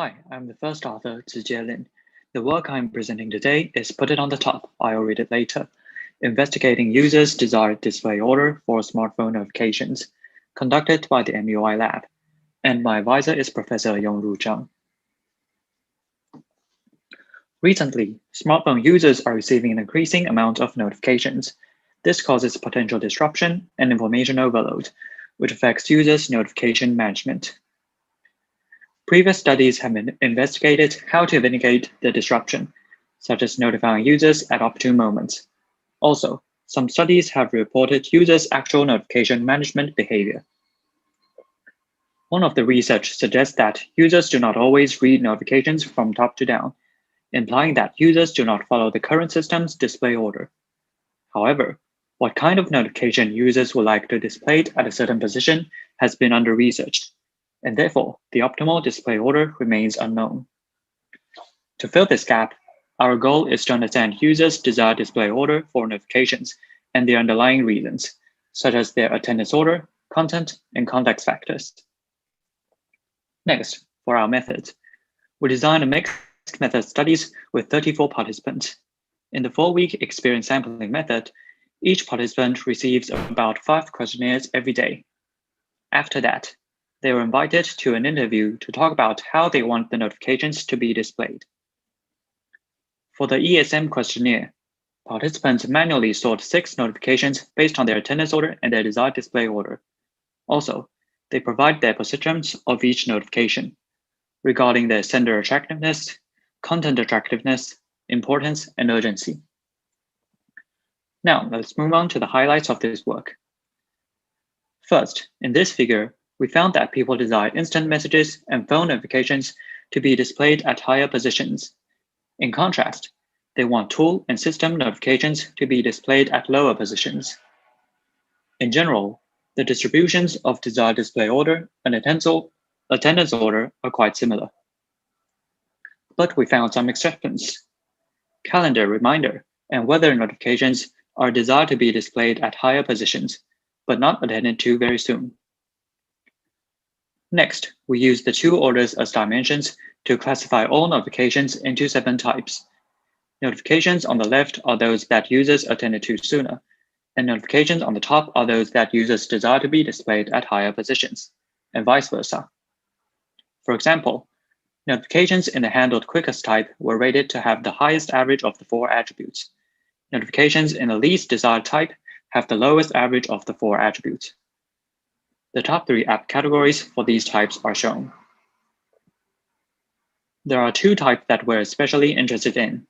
Hi, I'm the first author, Tzu-Chieh. The work I'm presenting today is Put It on the Top, I'll read it later, investigating users' desired display order for smartphone notifications, conducted by the MUI lab, and my advisor is Professor Yongru Chang. Recently, smartphone users are receiving an increasing amount of notifications. This causes potential disruption and information overload, which affects users' notification management. Previous studies have investigated how to mitigate the disruption, such as notifying users at opportune moments. Also, some studies have reported users' actual notification management behavior. One of the research suggests that users do not always read notifications from top to down, implying that users do not follow the current system's display order. However, what kind of notification users would like to display at a certain position has been under-researched, and therefore the optimal display order remains unknown. To fill this gap, our goal is to understand users' desired display order for notifications and the underlying reasons, such as their attendance order, content, and context factors. Next, for our methods, we designed a mixed method studies with 34 participants. In the 4-week experience sampling method, each participant receives about 5 questionnaires every day. After that, they were invited to an interview to talk about how they want the notifications to be displayed. For the ESM questionnaire, participants manually sort 6 notifications based on their attendance order and their desired display order. Also, they provide their positions of each notification regarding their sender attractiveness, content attractiveness, importance, and urgency. Now, let's move on to the highlights of this work. First, in this figure, we found that people desire instant messages and phone notifications to be displayed at higher positions. In contrast, they want tool and system notifications to be displayed at lower positions. In general, the distributions of desired display order and attendance order are quite similar. But we found some exceptions. Calendar reminder and weather notifications are desired to be displayed at higher positions, but not attended to very soon. Next, we use the 2 orders as dimensions to classify all notifications into 7 types. Notifications on the left are those that users attended to sooner, and notifications on the top are those that users desire to be displayed at higher positions, and vice versa. For example, notifications in the handled quickest type were rated to have the highest average of the 4 attributes. Notifications in the least desired type have the lowest average of the 4 attributes. The top 3 app categories for these types are shown. There are 2 types that we're especially interested in.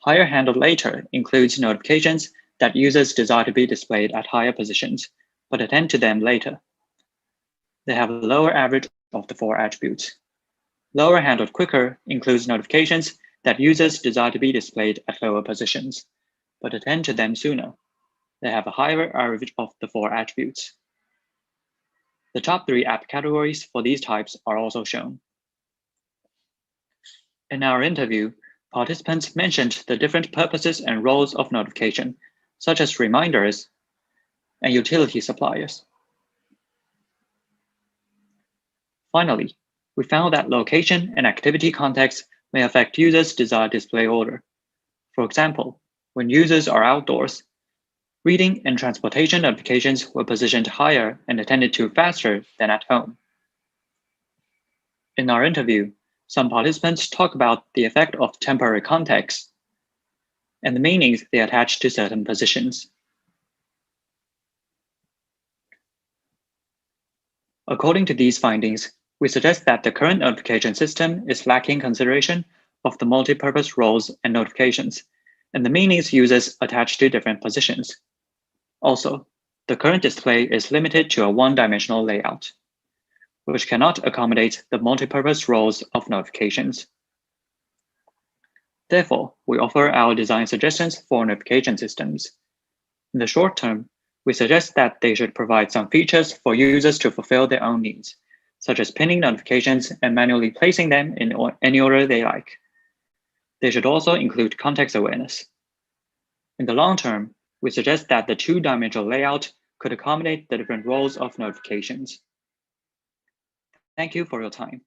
Higher handled later includes notifications that users desire to be displayed at higher positions, but attend to them later. They have a lower average of the 4 attributes. Lower handled quicker includes notifications that users desire to be displayed at lower positions, but attend to them sooner. They have a higher average of the 4 attributes. The top 3 app categories for these types are also shown. In our interview, participants mentioned the different purposes and roles of notification, such as reminders and utility suppliers. Finally, we found that location and activity context may affect users' desired display order. For example, when users are outdoors, reading and transportation notifications were positioned higher and attended to faster than at home. In our interview, some participants talk about the effect of temporary context and the meanings they attach to certain positions. According to these findings, we suggest that the current notification system is lacking consideration of the multi-purpose roles and notifications, and the meanings users attach to different positions. Also, the current display is limited to a one-dimensional layout, which cannot accommodate the multi-purpose roles of notifications. Therefore, we offer our design suggestions for notification systems. In the short term, we suggest that they should provide some features for users to fulfill their own needs, such as pinning notifications and manually placing them in any order they like. They should also include context awareness. In the long term, we suggest that the 2-dimensional layout could accommodate the different roles of notifications. Thank you for your time.